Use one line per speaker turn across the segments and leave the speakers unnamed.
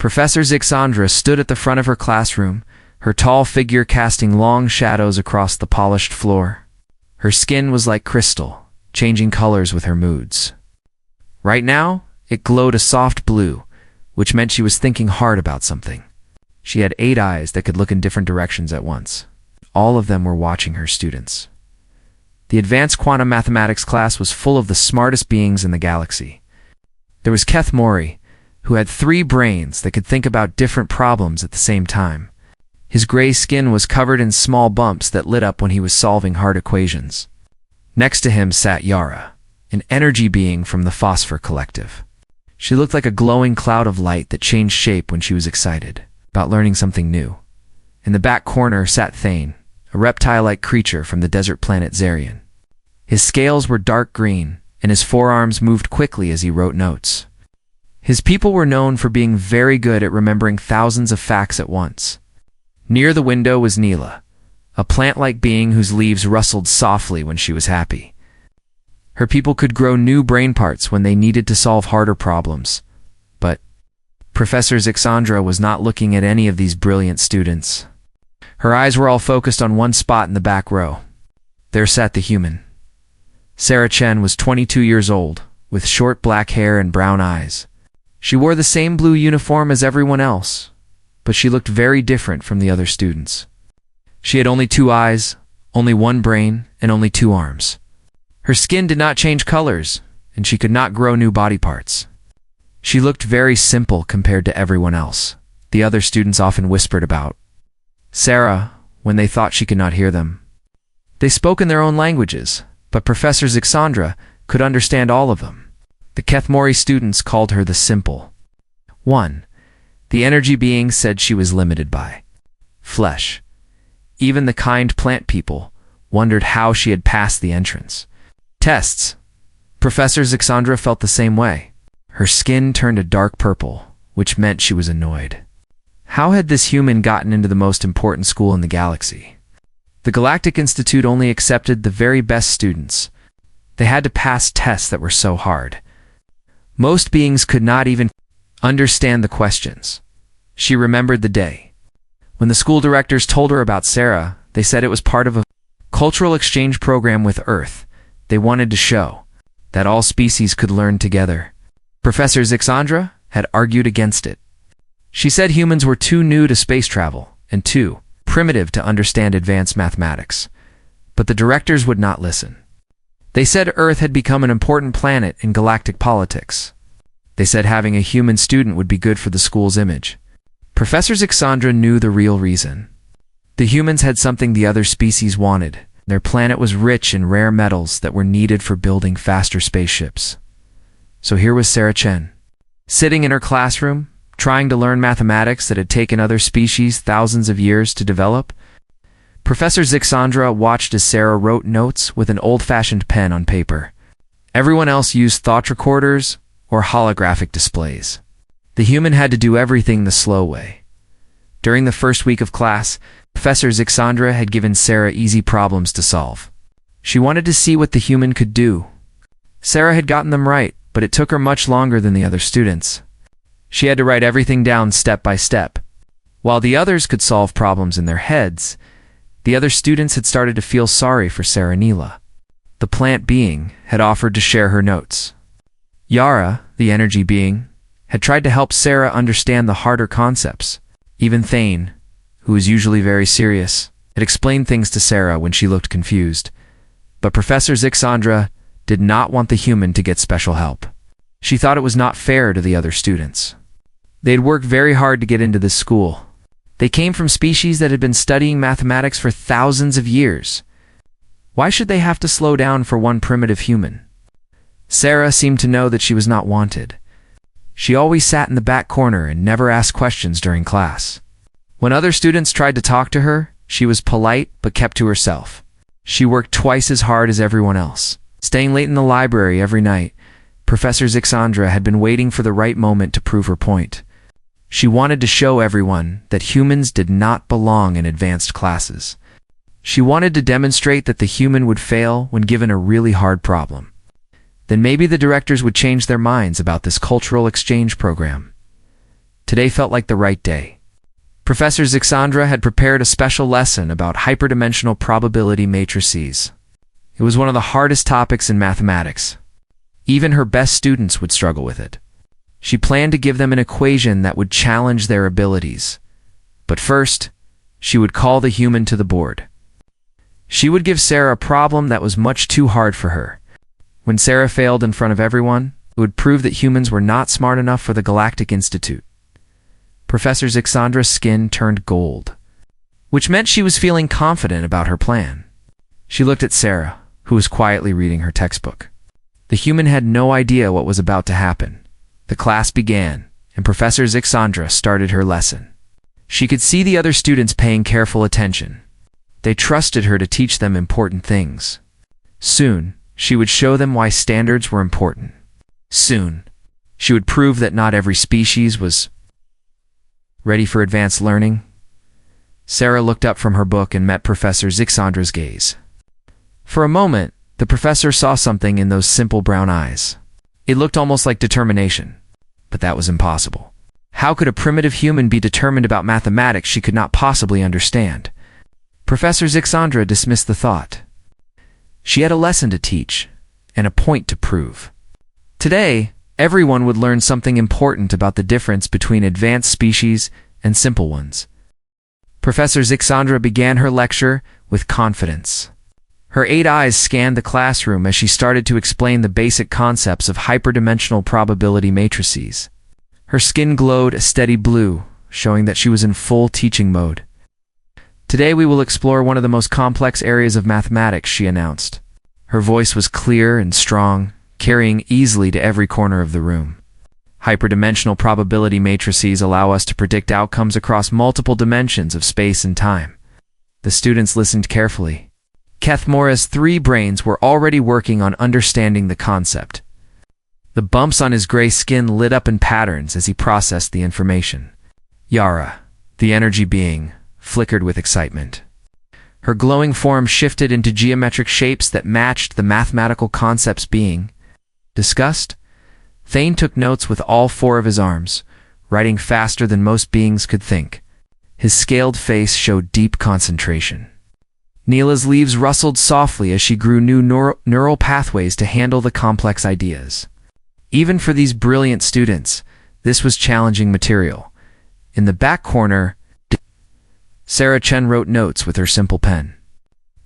Professor Zixandra stood at the front of her classroom, her tall figure casting long shadows across the polished floor. Her skin was like crystal, changing colors with her moods. Right now, it glowed a soft blue, which meant she was thinking hard about something. She had 8 eyes that could look in different directions at once. All of them were watching her students. The advanced quantum mathematics class was full of the smartest beings in the galaxy. There was Keth Mori, who had 3 brains that could think about different problems at the same time. His gray skin was covered in small bumps that lit up when he was solving hard equations. Next to him sat Yara, an energy being from the Phosphor Collective. She looked like a glowing cloud of light that changed shape when she was excited about learning something new. In the back corner sat Thane, a reptile-like creature from the desert planet Zarian. His scales were dark green, and his forearms moved quickly as he wrote notes. His people were known for being very good at remembering thousands of facts at once. Near the window was Neela, a plant-like being whose leaves rustled softly when she was happy. Her people could grow new brain parts when they needed to solve harder problems. But Professor Zixandra was not looking at any of these brilliant students. Her eyes were all focused on one spot in the back row. There sat the human. Sarah Chen was 22 years old, with short black hair and brown eyes. She wore the same blue uniform as everyone else, but she looked very different from the other students. She had only 2 eyes, only 1 brain, and only 2 arms. Her skin did not change colors, and she could not grow new body parts. She looked very simple compared to everyone else. The other students often whispered about Sarah when they thought she could not hear them. They spoke in their own languages, but Professor Zixandra could understand all of them. The Kethmori students called her the Simple. 1. The energy being said she was limited by flesh. Even the kind plant people wondered how she had passed the entrance tests. Professor Zixandra felt the same way. Her skin turned a dark purple, which meant she was annoyed. How had this human gotten into the most important school in the galaxy? The Galactic Institute only accepted the very best students. They had to pass tests that were so hard. Most beings could not even understand the questions. She remembered the day. When the school directors told her about Sarah, they said it was part of a cultural exchange program with Earth. They wanted to show that all species could learn together. Professor Zixandra had argued against it. She said humans were too new to space travel and too primitive to understand advanced mathematics. But the directors would not listen. They said Earth had become an important planet in galactic politics. They said having a human student would be good for the school's image. Professor Zixandra knew the real reason. The humans had something the other species wanted. Their planet was rich in rare metals that were needed for building faster spaceships. So here was Sarah Chen, sitting in her classroom, trying to learn mathematics that had taken other species thousands of years to develop. Professor Zixandra watched as Sarah wrote notes with an old-fashioned pen on paper. Everyone else used thought recorders or holographic displays. The human had to do everything the slow way. During the first week of class, Professor Zixandra had given Sarah easy problems to solve. She wanted to see what the human could do. Sarah had gotten them right, but it took her much longer than the other students. She had to write everything down step by step. While the others could solve problems in their heads, the other students had started to feel sorry for Sarah Neela. The plant being had offered to share her notes. Yara, the energy being, had tried to help Sarah understand the harder concepts. Even Thane, who was usually very serious, had explained things to Sarah when she looked confused. But Professor Zixandra did not want the human to get special help. She thought it was not fair to the other students. They had worked very hard to get into this school. They came from species that had been studying mathematics for thousands of years. Why should they have to slow down for one primitive human? Sarah seemed to know that she was not wanted. She always sat in the back corner and never asked questions during class. When other students tried to talk to her, she was polite but kept to herself. She worked twice as hard as everyone else, staying late in the library every night. Professor Zixandra had been waiting for the right moment to prove her point. She wanted to show everyone that humans did not belong in advanced classes. She wanted to demonstrate that the human would fail when given a really hard problem. Then maybe the directors would change their minds about this cultural exchange program. Today felt like the right day. Professor Zixandra had prepared a special lesson about hyperdimensional probability matrices. It was one of the hardest topics in mathematics. Even her best students would struggle with it. She planned to give them an equation that would challenge their abilities. But first, she would call the human to the board. She would give Sarah a problem that was much too hard for her. When Sarah failed in front of everyone, it would prove that humans were not smart enough for the Galactic Institute. Professor Zixandra's skin turned gold, which meant she was feeling confident about her plan. She looked at Sarah, who was quietly reading her textbook. The human had no idea what was about to happen. The class began, and Professor Zixandra started her lesson. She could see the other students paying careful attention. They trusted her to teach them important things. Soon, she would show them why standards were important. Soon, she would prove that not every species was ready for advanced learning. Sarah looked up from her book and met Professor Zixandra's gaze. For a moment, the professor saw something in those simple brown eyes. It looked almost like determination, but that was impossible. How could a primitive human be determined about mathematics she could not possibly understand? Professor Zixandra dismissed the thought. She had a lesson to teach, and a point to prove. Today, everyone would learn something important about the difference between advanced species and simple ones. Professor Zixandra began her lecture with confidence. Her 8 eyes scanned the classroom as she started to explain the basic concepts of hyperdimensional probability matrices. Her skin glowed a steady blue, showing that she was in full teaching mode. Today we will explore one of the most complex areas of mathematics, she announced. Her voice was clear and strong, carrying easily to every corner of the room. Hyperdimensional probability matrices allow us to predict outcomes across multiple dimensions of space and time. The students listened carefully. Kethmora's 3 brains were already working on understanding the concept. The bumps on his gray skin lit up in patterns as he processed the information. Yara, the energy being, flickered with excitement. Her glowing form shifted into geometric shapes that matched the mathematical concepts being discussed. Thane took notes with all 4 of his arms, writing faster than most beings could think. His scaled face showed deep concentration. Neela's leaves rustled softly as she grew new neural pathways to handle the complex ideas. Even for these brilliant students, this was challenging material. In the back corner, Sarah Chen wrote notes with her simple pen.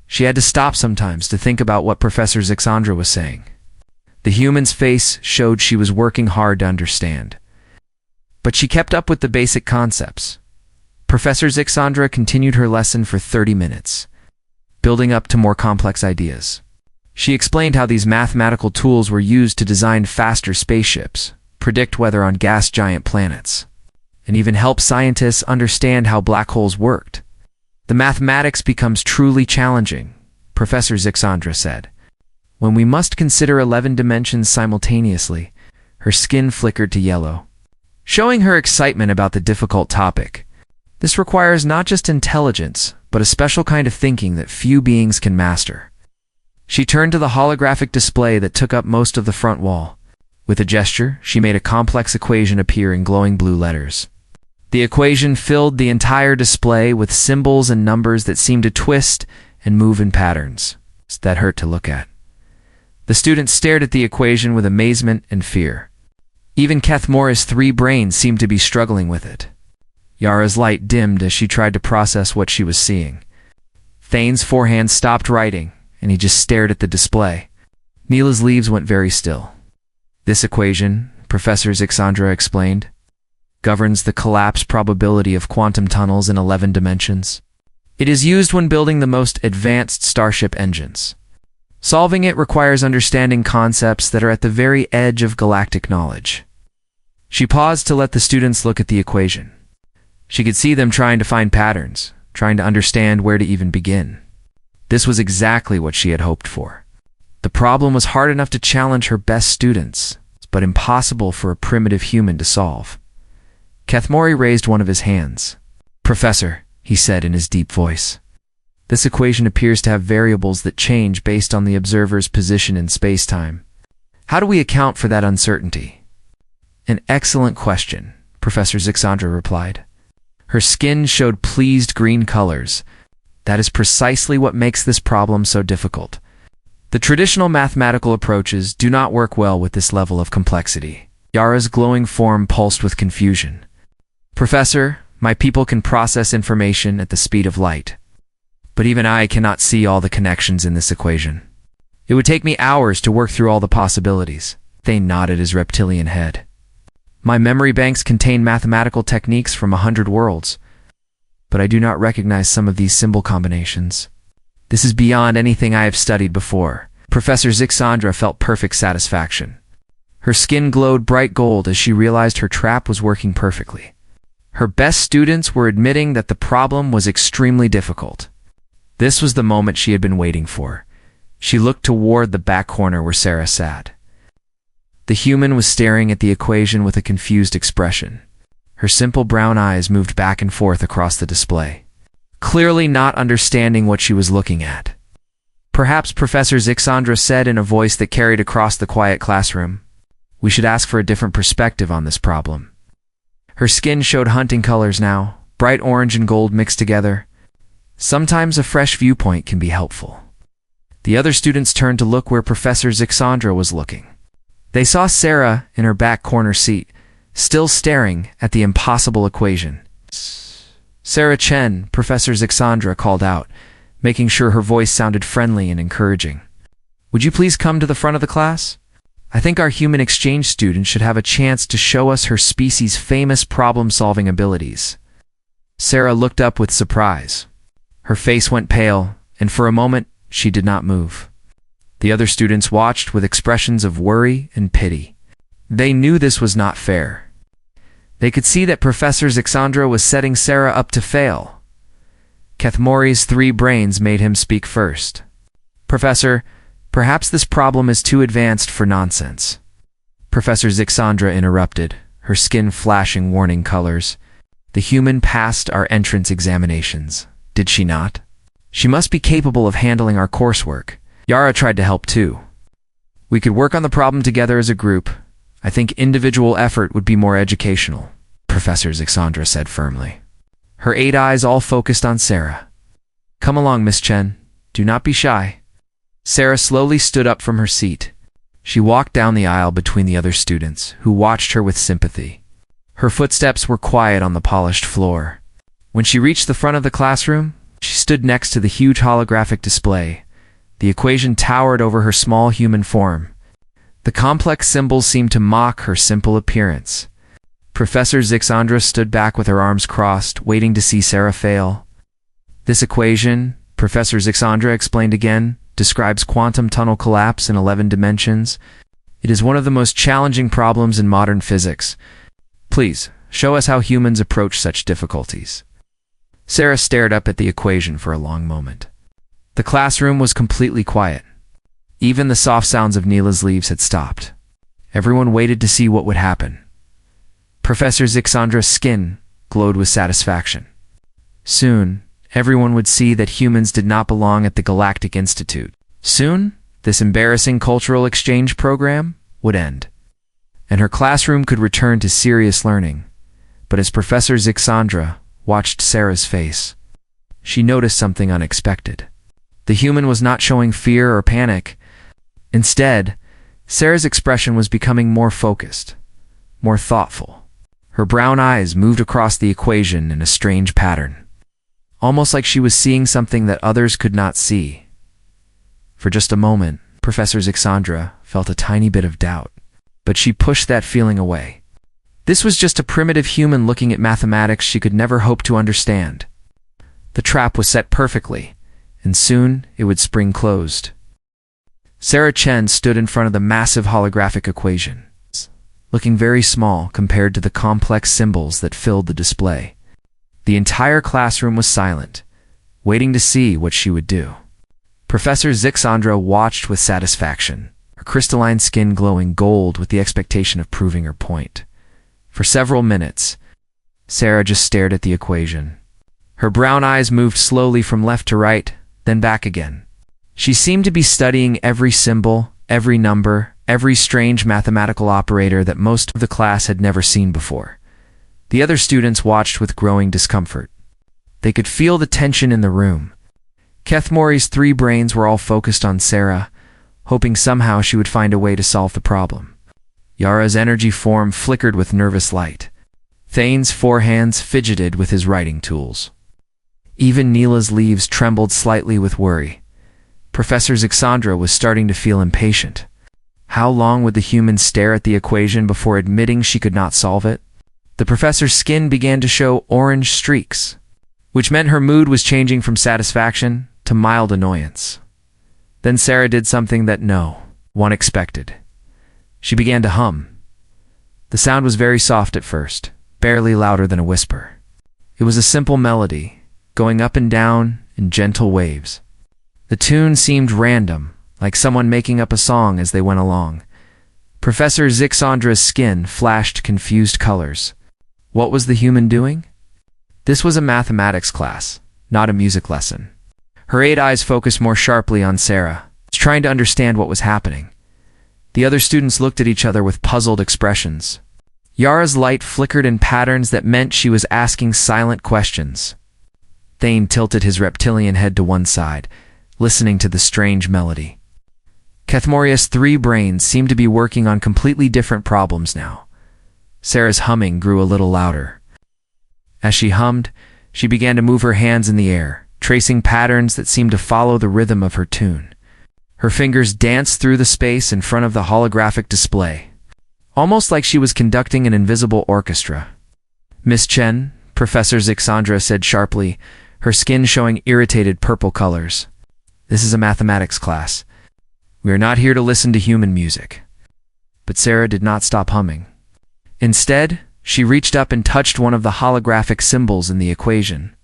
She had to stop sometimes to think about what Professor Zixandra was saying. The human's face showed she was working hard to understand. But she kept up with the basic concepts. Professor Zixandra continued her lesson for 30 minutes, building up to more complex ideas. She explained how these mathematical tools were used to design faster spaceships, predict weather on gas giant planets, and even help scientists understand how black holes worked. The mathematics becomes truly challenging, Professor Zixandra said. When we must consider 11 dimensions simultaneously, her skin flickered to yellow, showing her excitement about the difficult topic. This requires not just intelligence, but a special kind of thinking that few beings can master. She turned to the holographic display that took up most of the front wall. With a gesture, she made a complex equation appear in glowing blue letters. The equation filled the entire display with symbols and numbers that seemed to twist and move in patterns that hurt to look at. The students stared at the equation with amazement and fear. Even Kethmora's 3 brains seemed to be struggling with it. Yara's light dimmed as she tried to process what she was seeing. Thane's forehand stopped writing, and he just stared at the display. Neela's leaves went very still. This equation, Professor Zixandra explained, governs the collapse probability of quantum tunnels in 11 dimensions. It is used when building the most advanced starship engines. Solving it requires understanding concepts that are at the very edge of galactic knowledge. She paused to let the students look at the equation. She could see them trying to find patterns, trying to understand where to even begin. This was exactly what she had hoped for. The problem was hard enough to challenge her best students, but impossible for a primitive human to solve. Kethmori raised one of his hands. "Professor," he said in his deep voice, "this equation appears to have variables that change based on the observer's position in space-time. How do we account for that uncertainty?" "An excellent question," Professor Zixandra replied. Her skin showed pleased green colors. That is precisely what makes this problem so difficult. The traditional mathematical approaches do not work well with this level of complexity. Yara's glowing form pulsed with confusion. Professor, my people can process information at the speed of light. But even I cannot see all the connections in this equation. It would take me hours to work through all the possibilities. Thane nodded his reptilian head. My memory banks contain mathematical techniques from 100 worlds, but I do not recognize some of these symbol combinations. This is beyond anything I have studied before. Professor Zixandra felt perfect satisfaction. Her skin glowed bright gold as she realized her trap was working perfectly. Her best students were admitting that the problem was extremely difficult. This was the moment she had been waiting for. She looked toward the back corner where Sarah sat. The human was staring at the equation with a confused expression. Her simple brown eyes moved back and forth across the display, clearly not understanding what she was looking at. Perhaps Professor Zixandra said in a voice that carried across the quiet classroom, "We should ask for a different perspective on this problem." Her skin showed hunting colors now, bright orange and gold mixed together. Sometimes a fresh viewpoint can be helpful. The other students turned to look where Professor Zixandra was looking. They saw Sarah in her back corner seat, still staring at the impossible equation. "Sarah Chen," Professor Zixandra called out, making sure her voice sounded friendly and encouraging. "Would you please come to the front of the class? I think our human exchange student should have a chance to show us her species' famous problem-solving abilities." Sarah looked up with surprise. Her face went pale, and for a moment, she did not move. The other students watched with expressions of worry and pity. They knew this was not fair. They could see that Professor Zixandra was setting Sarah up to fail. Kethmori's 3 brains made him speak first. "Professor, perhaps this problem is too advanced for nonsense." Professor Zixandra interrupted, her skin flashing warning colors. "The human passed our entrance examinations, did she not? She must be capable of handling our coursework." Yara tried to help too. "We could work on the problem together as a group. I think individual effort would be more educational," Professor Zixandra said firmly. Her 8 eyes all focused on Sarah. "Come along, Miss Chen. Do not be shy." Sarah slowly stood up from her seat. She walked down the aisle between the other students, who watched her with sympathy. Her footsteps were quiet on the polished floor. When she reached the front of the classroom, she stood next to the huge holographic display. The equation towered over her small human form. The complex symbols seemed to mock her simple appearance. Professor Zixandra stood back with her arms crossed, waiting to see Sarah fail. "This equation," Professor Zixandra explained again, "describes quantum tunnel collapse in 11 dimensions. It is one of the most challenging problems in modern physics. Please, show us how humans approach such difficulties." Sarah stared up at the equation for a long moment. The classroom was completely quiet. Even the soft sounds of Neela's leaves had stopped. Everyone waited to see what would happen. Professor Zixandra's skin glowed with satisfaction. Soon, everyone would see that humans did not belong at the Galactic Institute. Soon, this embarrassing cultural exchange program would end, and her classroom could return to serious learning. But as Professor Zixandra watched Sarah's face, she noticed something unexpected. The human was not showing fear or panic. Instead, Sarah's expression was becoming more focused, more thoughtful. Her brown eyes moved across the equation in a strange pattern, almost like she was seeing something that others could not see. For just a moment, Professor Zixandra felt a tiny bit of doubt, but she pushed that feeling away. This was just a primitive human looking at mathematics she could never hope to understand. The trap was set perfectly, and soon it would spring closed. Sarah Chen stood in front of the massive holographic equation, looking very small compared to the complex symbols that filled the display. The entire classroom was silent, waiting to see what she would do. Professor Zixandra watched with satisfaction, her crystalline skin glowing gold with the expectation of proving her point. For several minutes, Sarah just stared at the equation. Her brown eyes moved slowly from left to right, then back again. She seemed to be studying every symbol, every number, every strange mathematical operator that most of the class had never seen before. The other students watched with growing discomfort. They could feel the tension in the room. Kethmori's three brains were all focused on Sarah, hoping somehow she would find a way to solve the problem. Yara's energy form flickered with nervous light. Thane's four hands fidgeted with his writing tools. Even Neela's leaves trembled slightly with worry. Professor Zixandra was starting to feel impatient. How long would the human stare at the equation before admitting she could not solve it? The professor's skin began to show orange streaks, which meant her mood was changing from satisfaction to mild annoyance. Then Sarah did something that no one expected. She began to hum. The sound was very soft at first, barely louder than a whisper. It was a simple melody, going up and down in gentle waves. The tune seemed random, like someone making up a song as they went along. Professor Zixandra's skin flashed confused colors. What was the human doing? This was a mathematics class, not a music lesson. Her 8 eyes focused more sharply on Sarah, trying to understand what was happening. The other students looked at each other with puzzled expressions. Yara's light flickered in patterns that meant she was asking silent questions. Thane tilted his reptilian head to one side, listening to the strange melody. Kethmoria's 3 brains seemed to be working on completely different problems now. Sarah's humming grew a little louder. As she hummed, she began to move her hands in the air, tracing patterns that seemed to follow the rhythm of her tune. Her fingers danced through the space in front of the holographic display, almost like she was conducting an invisible orchestra. "Miss Chen," Professor Zixandra said sharply, her skin showing irritated purple colors. "This is a mathematics class. We are not here to listen to human music." But Sarah did not stop humming. Instead, she reached up and touched one of the holographic symbols in the equation.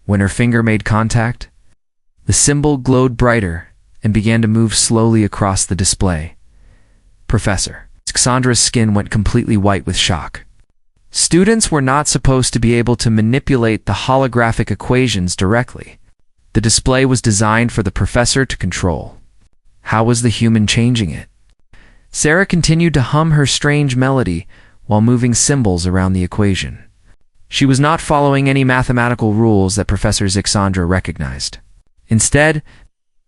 When her finger made contact, the symbol glowed brighter and began to move slowly across the display. Professor Zixandra's skin went completely white with shock. Students were not supposed to be able to manipulate the holographic equations directly. The display was designed for the professor to control. How was the human changing it? Sarah continued to hum her strange melody while moving symbols around the equation. She was not following any mathematical rules that Professor Zixandra recognized. Instead,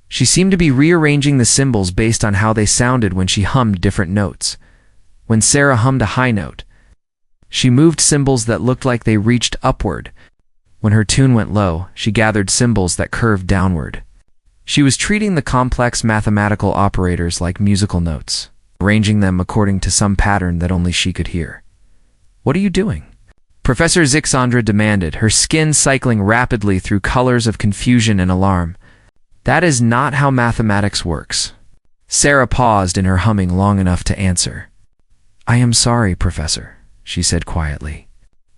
she seemed to be rearranging the symbols based on how they sounded when she hummed different notes. When Sarah hummed a high note, she moved symbols that looked like they reached upward. When her tune went low, she gathered symbols that curved downward. She was treating the complex mathematical operators like musical notes, arranging them according to some pattern that only she could hear. "What are you doing?" Professor Zixandra demanded, her skin cycling rapidly through colors of confusion and alarm. "That is not how mathematics works." Sarah paused in her humming long enough to answer. "I am sorry, Professor," she said quietly.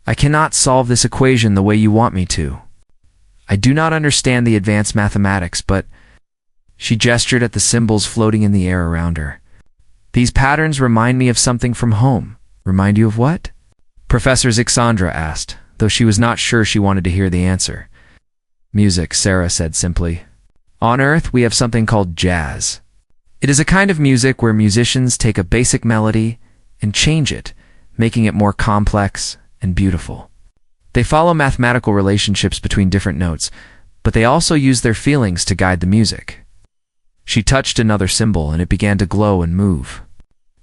"I cannot solve this equation the way you want me to. I do not understand the advanced mathematics, but..." She gestured at the symbols floating in the air around her. "These patterns remind me of something from home." "Remind you of what?" Professor Zixandra asked, though she was not sure she wanted to hear the answer. "Music," Sarah said simply. "On Earth, we have something called jazz. It is a kind of music where musicians take a basic melody and change it, making it more complex and beautiful. They follow mathematical relationships between different notes, but they also use their feelings to guide the music." She touched another symbol and it began to glow and move.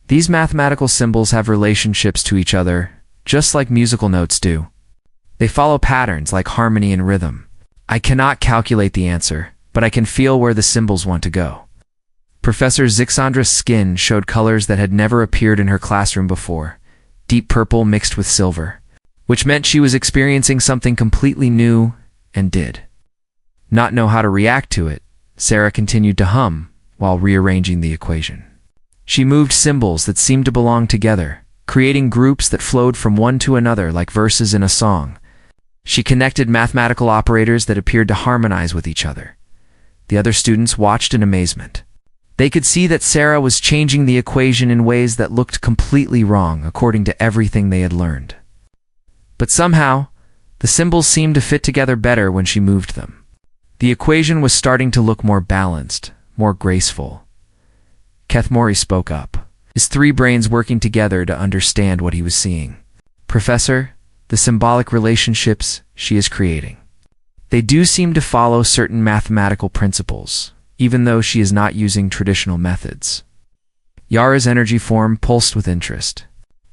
These mathematical symbols have relationships to each other, just like musical notes do. They follow patterns like harmony and rhythm. I cannot calculate the answer, but I can feel where the symbols want to go. Professor Zixandra's skin showed colors that had never appeared in her classroom before, deep purple mixed with silver, which meant she was experiencing something completely new and did not know how to react to it. Sarah continued to hum while rearranging the equation. She moved symbols that seemed to belong together, creating groups that flowed from one to another like verses in a song. She connected mathematical operators that appeared to harmonize with each other. The other students watched in amazement. They could see that Sarah was changing the equation in ways that looked completely wrong according to everything they had learned. But somehow, the symbols seemed to fit together better when she moved them. The equation was starting to look more balanced, more graceful. Kethmori spoke up, his 3 brains working together to understand what he was seeing. "Professor, the symbolic relationships she is creating. They do seem to follow certain mathematical principles, even though she is not using traditional methods. Yara's energy form pulsed with interest.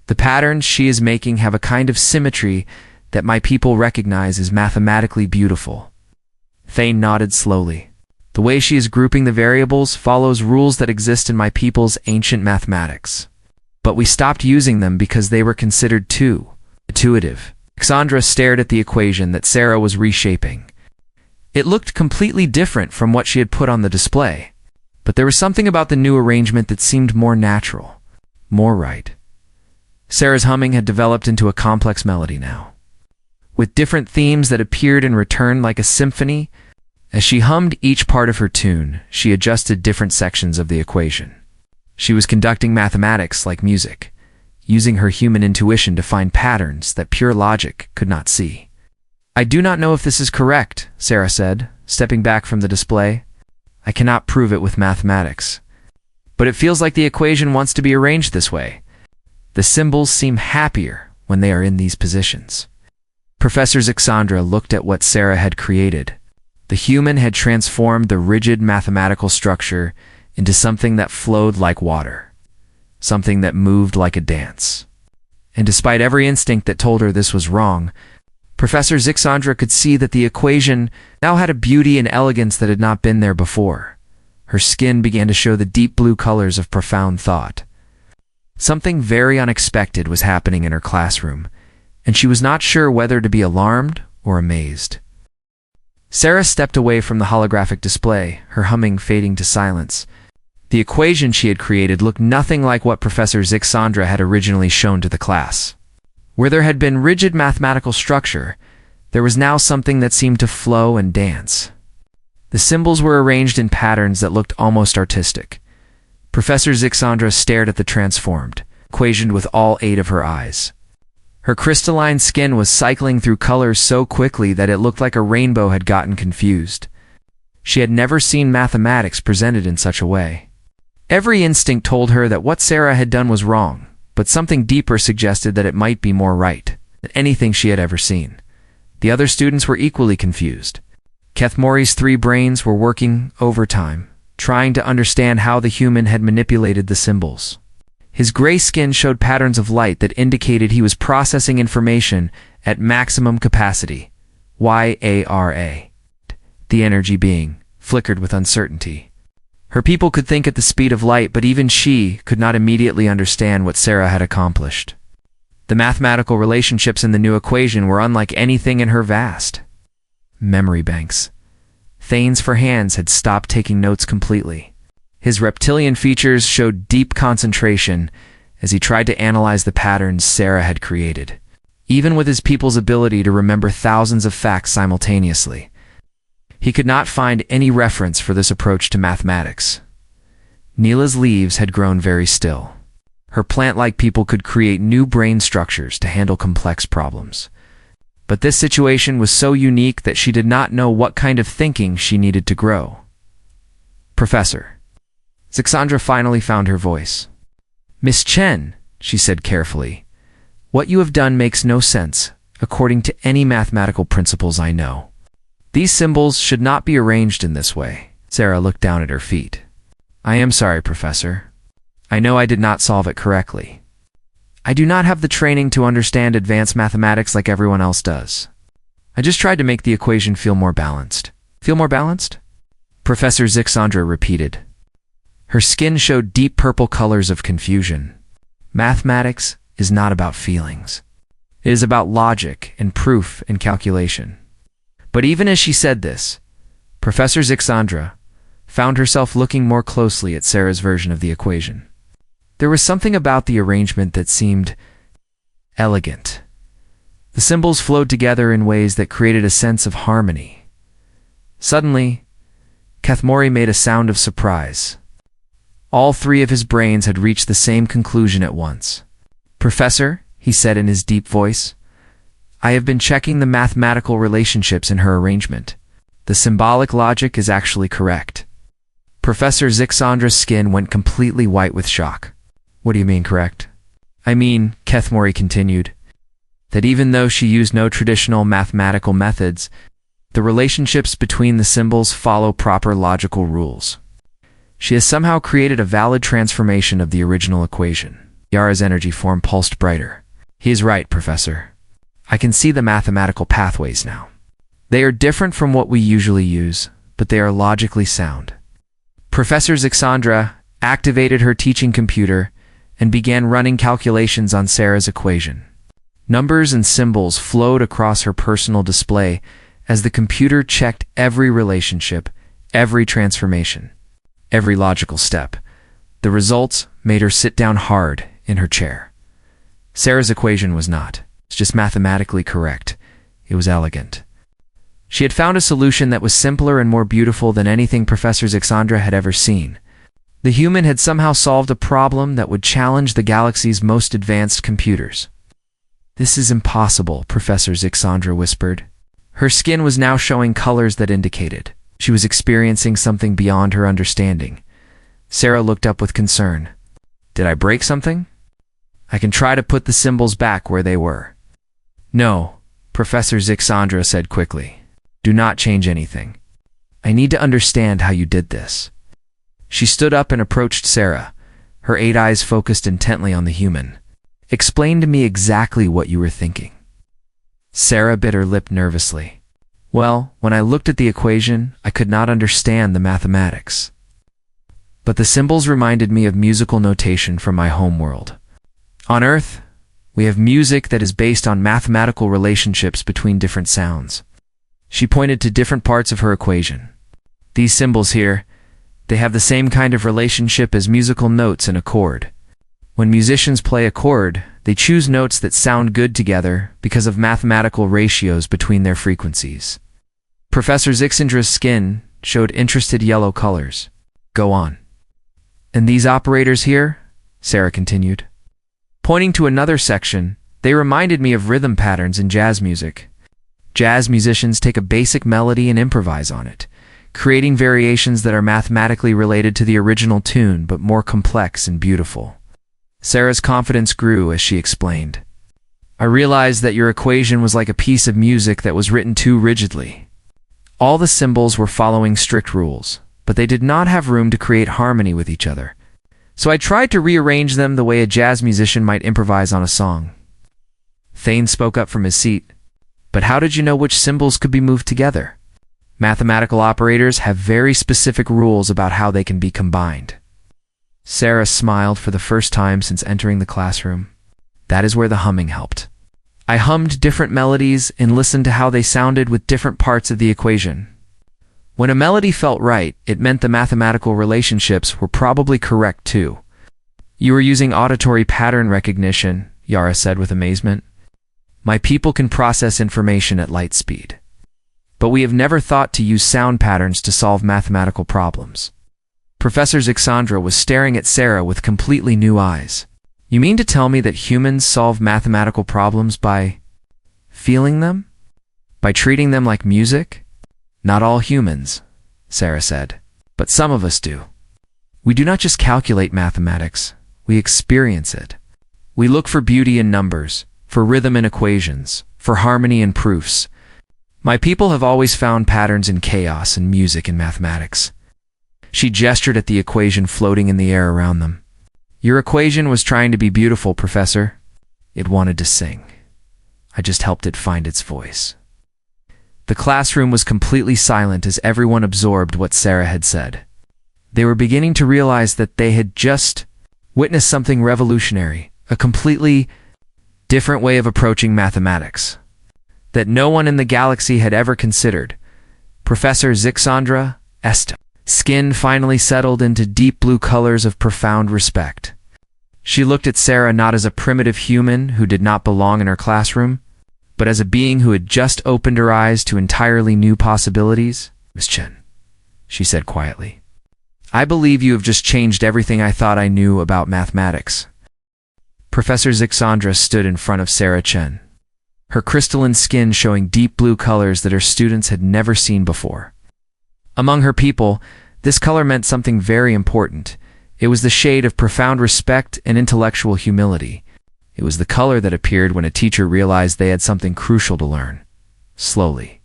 The patterns she is making have a kind of symmetry that my people recognize as mathematically beautiful. Thane nodded slowly. The way she is grouping the variables follows rules that exist in my people's ancient mathematics. But we stopped using them because they were considered too intuitive. Alexandra stared at the equation that Sarah was reshaping. It looked completely different from what she had put on the display, but there was something about the new arrangement that seemed more natural, more right. Sarah's humming had developed into a complex melody now, with different themes that appeared and returned like a symphony. As she hummed each part of her tune, she adjusted different sections of the equation. She was conducting mathematics like music, using her human intuition to find patterns that pure logic could not see. I do not know if this is correct, Sarah said, stepping back from the display. I cannot prove it with mathematics. But it feels like the equation wants to be arranged this way. The symbols seem happier when they are in these positions. Professor Zixandra looked at what Sarah had created. The human had transformed the rigid mathematical structure into something that flowed like water, something that moved like a dance. And despite every instinct that told her this was wrong, Professor Zixandra could see that the equation now had a beauty and elegance that had not been there before. Her skin began to show the deep blue colors of profound thought. Something very unexpected was happening in her classroom, and she was not sure whether to be alarmed or amazed. Sarah stepped away from the holographic display, her humming fading to silence. The equation she had created looked nothing like what Professor Zixandra had originally shown to the class. Where there had been rigid mathematical structure, there was now something that seemed to flow and dance. The symbols were arranged in patterns that looked almost artistic. Professor Zixandra stared at the transformed equation with all 8 of her eyes. Her crystalline skin was cycling through colors so quickly that it looked like a rainbow had gotten confused. She had never seen mathematics presented in such a way. Every instinct told her that what Sarah had done was wrong, but something deeper suggested that it might be more right than anything she had ever seen. The other students were equally confused. Kethmori's 3 brains were working overtime, trying to understand how the human had manipulated the symbols. His gray skin showed patterns of light that indicated he was processing information at maximum capacity. YARA. The energy being flickered with uncertainty. Her people could think at the speed of light, but even she could not immediately understand what Sarah had accomplished. The mathematical relationships in the new equation were unlike anything in her vast memory banks. Thane's for hands had stopped taking notes completely. His reptilian features showed deep concentration as he tried to analyze the patterns Sarah had created. Even with his people's ability to remember thousands of facts simultaneously, he could not find any reference for this approach to mathematics. Neela's leaves had grown very still. Her plant-like people could create new brain structures to handle complex problems. But this situation was so unique that she did not know what kind of thinking she needed to grow. Professor. Zixandra finally found her voice. Miss Chen, she said carefully, what you have done makes no sense, according to any mathematical principles I know. These symbols should not be arranged in this way. Sarah looked down at her feet. I am sorry, Professor. I know I did not solve it correctly. I do not have the training to understand advanced mathematics like everyone else does. I just tried to make the equation feel more balanced. Feel more balanced? Professor Zixandra repeated. Her skin showed deep purple colors of confusion. Mathematics is not about feelings. It is about logic and proof and calculation. But even as she said this, Professor Zixandra found herself looking more closely at Sarah's version of the equation. There was something about the arrangement that seemed elegant. The symbols flowed together in ways that created a sense of harmony. Suddenly, Kethmori made a sound of surprise. All 3 of his brains had reached the same conclusion at once. Professor, he said in his deep voice, I have been checking the mathematical relationships in her arrangement. The symbolic logic is actually correct. Professor Zixandra's skin went completely white with shock. What do you mean correct? I mean, Kethmori continued, that even though she used no traditional mathematical methods, the relationships between the symbols follow proper logical rules. She has somehow created a valid transformation of the original equation. Yara's energy form pulsed brighter. He is right, Professor. I can see the mathematical pathways now. They are different from what we usually use, but they are logically sound. Professor Zixandra activated her teaching computer and began running calculations on Sarah's equation. Numbers and symbols flowed across her personal display as the computer checked every relationship, every transformation, every logical step. The results made her sit down hard in her chair. Sarah's equation was not just mathematically correct, it was elegant. She had found a solution that was simpler and more beautiful than anything Professor Zixandra had ever seen. The human had somehow solved a problem that would challenge the galaxy's most advanced computers. "This is impossible," Professor Zixandra whispered. Her skin was now showing colors that indicated she was experiencing something beyond her understanding. Sarah looked up with concern. "Did I break something? I can try to put the symbols back where they were." "No," Professor Zixandra said quickly. "Do not change anything. I need to understand how you did this." She stood up and approached Sarah, her 8 eyes focused intently on the human. "Explain to me exactly what you were thinking." Sarah bit her lip nervously. "Well, when I looked at the equation, I could not understand the mathematics. But the symbols reminded me of musical notation from my home world. On Earth, we have music that is based on mathematical relationships between different sounds." She pointed to different parts of her equation. "These symbols here, they have the same kind of relationship as musical notes in a chord. When musicians play a chord, they choose notes that sound good together because of mathematical ratios between their frequencies." Professor Zixandra's skin showed interested yellow colors. "Go on." "And these operators here?" Sarah continued. Pointing to another section, "They reminded me of rhythm patterns in jazz music. Jazz musicians take a basic melody and improvise on it, creating variations that are mathematically related to the original tune but more complex and beautiful." Sarah's confidence grew as she explained. "I realized that your equation was like a piece of music that was written too rigidly. All the symbols were following strict rules, but they did not have room to create harmony with each other. So I tried to rearrange them the way a jazz musician might improvise on a song." Thane spoke up from his seat. "But how did you know which symbols could be moved together? Mathematical operators have very specific rules about how they can be combined." Sarah smiled for the first time since entering the classroom. "That is where the humming helped. I hummed different melodies and listened to how they sounded with different parts of the equation. When a melody felt right, it meant the mathematical relationships were probably correct too." "You were using auditory pattern recognition," Yara said with amazement. "My people can process information at light speed. But we have never thought to use sound patterns to solve mathematical problems." Professor Zixandra was staring at Sarah with completely new eyes. "You mean to tell me that humans solve mathematical problems by feeling them? By treating them like music?" "Not all humans," Sarah said, "but some of us do. We do not just calculate mathematics, we experience it. We look for beauty in numbers, for rhythm in equations, for harmony in proofs. My people have always found patterns in chaos and music in mathematics." She gestured at the equation floating in the air around them. "Your equation was trying to be beautiful, Professor. It wanted to sing. I just helped it find its voice." The classroom was completely silent as everyone absorbed what Sarah had said. They were beginning to realize that they had just witnessed something revolutionary, a completely different way of approaching mathematics that no one in the galaxy had ever considered. Professor Zixandra Est skin finally settled into deep blue colors of profound respect. She looked at Sarah not as a primitive human who did not belong in her classroom, but as a being who had just opened her eyes to entirely new possibilities. "Miss Chen," she said quietly, "I believe you have just changed everything I thought I knew about mathematics." Professor Zixandra stood in front of Sarah Chen, her crystalline skin showing deep blue colors that her students had never seen before. Among her people, this color meant something very important. It was the shade of profound respect and intellectual humility. It was the color that appeared when a teacher realized they had something crucial to learn. Slowly.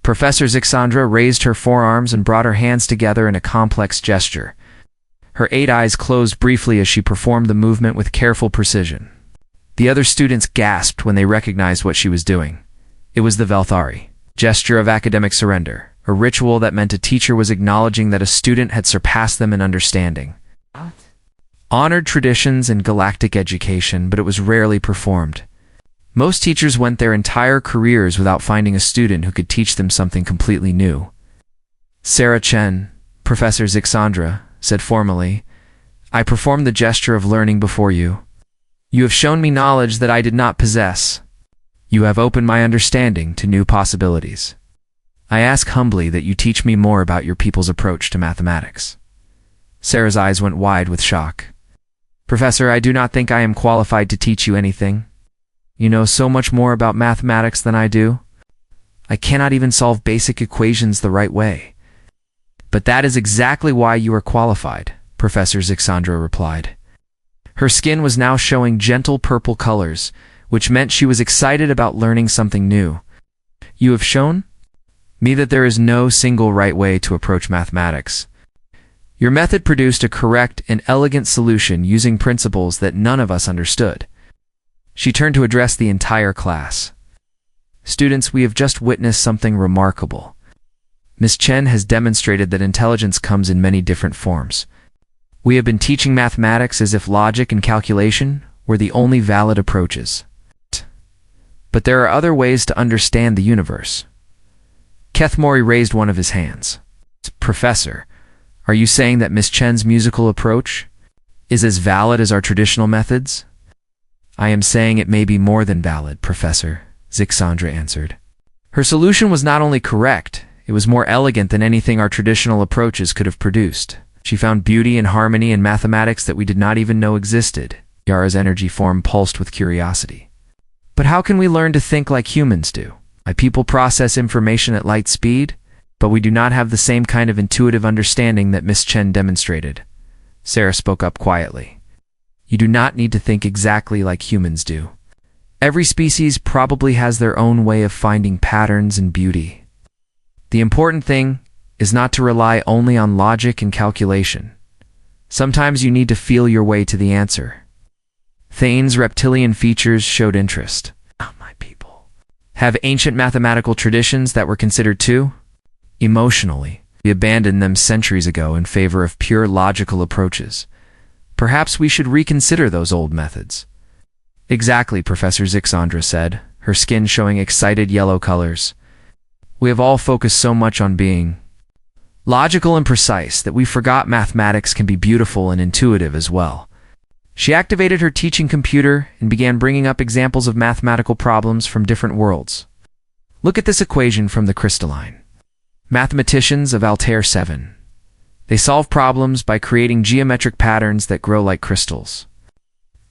Professor Zixandra raised her forearms and brought her hands together in a complex gesture. Her 8 eyes closed briefly as she performed the movement with careful precision. The other students gasped when they recognized what she was doing. It was the Velthari gesture of academic surrender, a ritual that meant a teacher was acknowledging that a student had surpassed them in understanding. Honored traditions in galactic education, but it was rarely performed. Most teachers went their entire careers without finding a student who could teach them something completely new. Sarah Chen, Professor Zixandra, said formally, "I performed the gesture of learning before you. You have shown me knowledge that I did not possess. You have opened my understanding to new possibilities. I ask humbly that you teach me more about your people's approach to mathematics." Sarah's eyes went wide with shock. "Professor, I do not think I am qualified to teach you anything. You know so much more about mathematics than I do. I cannot even solve basic equations the right way." "But that is exactly why you are qualified," Professor Zixandra replied. Her skin was now showing gentle purple colors, which meant she was excited about learning something new. "You have shown me that there is no single right way to approach mathematics. Your method produced a correct and elegant solution using principles that none of us understood." She turned to address the entire class. "Students, we have just witnessed something remarkable. Ms. Chen has demonstrated that intelligence comes in many different forms. We have been teaching mathematics as if logic and calculation were the only valid approaches. But there are other ways to understand the universe." Kethmori raised one of his hands. "Professor, are you saying that Ms. Chen's musical approach is as valid as our traditional methods?" "I am saying it may be more than valid, Professor," Zixandra answered. Her solution was not only correct, it was more elegant than anything our traditional approaches could have produced. She found beauty and harmony in mathematics that we did not even know existed. Yara's energy form pulsed with curiosity. "But how can we learn to think like humans do? My people process information at light speed, but we do not have the same kind of intuitive understanding that Miss Chen demonstrated." Sarah spoke up quietly. "You do not need to think exactly like humans do. Every species probably has their own way of finding patterns and beauty. The important thing is not to rely only on logic and calculation. Sometimes you need to feel your way to the answer." Thane's reptilian features showed interest. "My people have ancient mathematical traditions that were considered too emotionally. We abandoned them centuries ago in favor of pure logical approaches. Perhaps we should reconsider those old methods." "Exactly," Professor Zixandra said, her skin showing excited yellow colors. "We have all focused so much on being logical and precise that we forgot mathematics can be beautiful and intuitive as well." She activated her teaching computer and began bringing up examples of mathematical problems from different worlds. "Look at this equation from the crystalline. Mathematicians of Altair 7. They solve problems by creating geometric patterns that grow like crystals.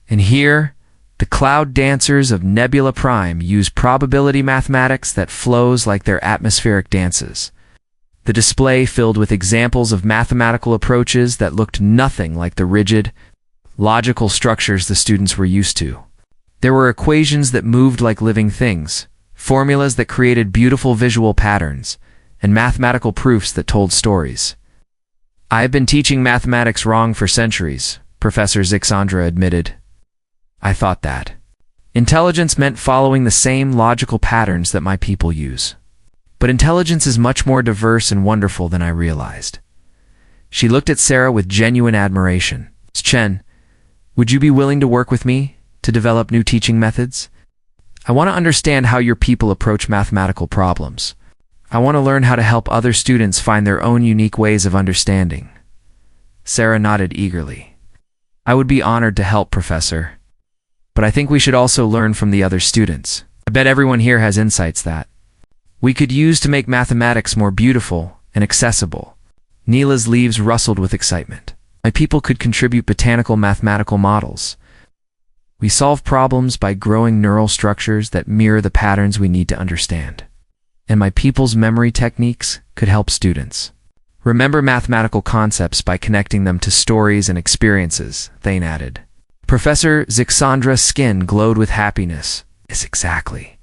And here, the cloud dancers of Nebula Prime use probability mathematics that flows like their atmospheric dances." The display filled with examples of mathematical approaches that looked nothing like the rigid, logical structures the students were used to. There were equations that moved like living things, formulas that created beautiful visual patterns, and mathematical proofs that told stories. "I have been teaching mathematics wrong for centuries," Professor Zixandra admitted. "I thought that intelligence meant following the same logical patterns that my people use. But intelligence is much more diverse and wonderful than I realized." She looked at Sarah with genuine admiration. "Chen, would you be willing to work with me to develop new teaching methods? I want to understand how your people approach mathematical problems. I want to learn how to help other students find their own unique ways of understanding." Sarah nodded eagerly. "I would be honored to help, Professor. But I think we should also learn from the other students. I bet everyone here has insights that we could use to make mathematics more beautiful and accessible." Neela's leaves rustled with excitement. "My people could contribute botanical mathematical models. We solve problems by growing neural structures that mirror the patterns we need to understand. And my people's memory techniques could help students remember mathematical concepts by connecting them to stories and experiences," Thane added. Professor Zixandra's skin glowed with happiness. Yes, exactly.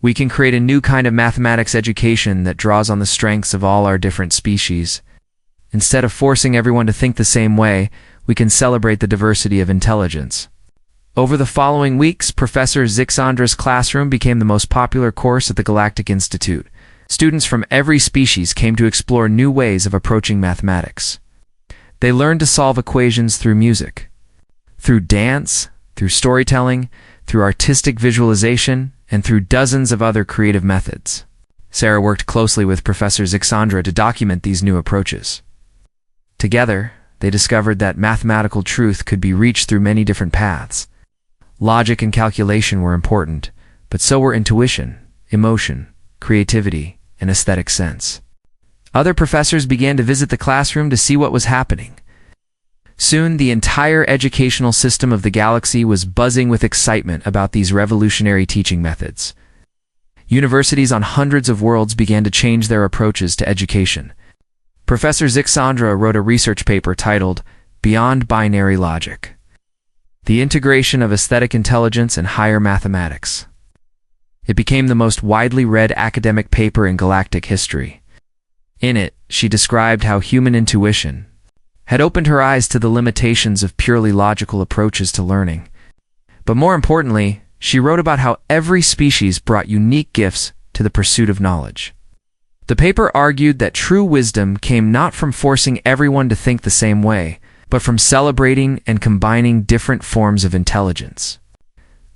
We can create a new kind of mathematics education that draws on the strengths of all our different species. Instead of forcing everyone to think the same way, we can celebrate the diversity of intelligence. Over the following weeks, Professor Zixandra's classroom became the most popular course at the Galactic Institute. Students from every species came to explore new ways of approaching mathematics. They learned to solve equations through music, through dance, through storytelling, through artistic visualization, and through dozens of other creative methods. Sarah worked closely with Professor Zixandra to document these new approaches. Together, they discovered that mathematical truth could be reached through many different paths. Logic and calculation were important, but so were intuition, emotion, creativity, and aesthetic sense. Other professors began to visit the classroom to see what was happening. Soon, the entire educational system of the galaxy was buzzing with excitement about these revolutionary teaching methods. Universities on hundreds of worlds began to change their approaches to education. Professor Zixandra wrote a research paper titled Beyond Binary Logic: The Integration of Aesthetic Intelligence and Higher Mathematics. It became the most widely read academic paper in galactic history. In it, she described how human intuition had opened her eyes to the limitations of purely logical approaches to learning. But more importantly, she wrote about how every species brought unique gifts to the pursuit of knowledge. The paper argued that true wisdom came not from forcing everyone to think the same way, but from celebrating and combining different forms of intelligence.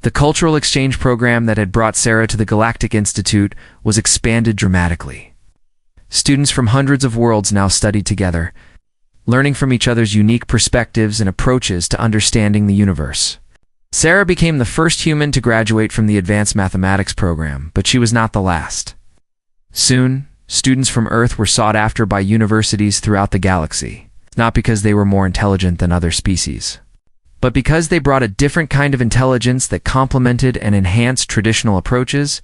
The cultural exchange program that had brought Sarah to the Galactic Institute was expanded dramatically. Students from hundreds of worlds now studied together, learning from each other's unique perspectives and approaches to understanding the universe. Sarah became the first human to graduate from the Advanced Mathematics program, but she was not the last. Soon, students from Earth were sought after by universities throughout the galaxy, not because they were more intelligent than other species, but because they brought a different kind of intelligence that complemented and enhanced traditional approaches.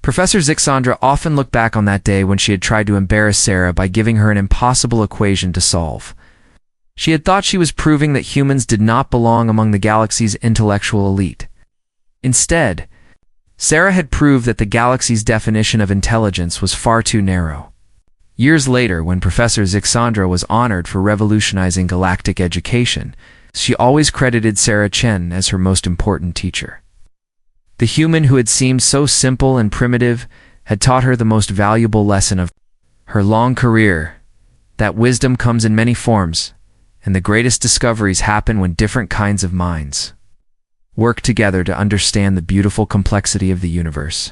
Professor Zixandra often looked back on that day when she had tried to embarrass Sarah by giving her an impossible equation to solve. She had thought she was proving that humans did not belong among the galaxy's intellectual elite. Instead, Sarah had proved that the galaxy's definition of intelligence was far too narrow. Years later, when Professor Zixandra was honored for revolutionizing galactic education, she always credited Sarah Chen as her most important teacher. The human who had seemed so simple and primitive had taught her the most valuable lesson of her long career, that wisdom comes in many forms, and the greatest discoveries happen when different kinds of minds work together to understand the beautiful complexity of the universe.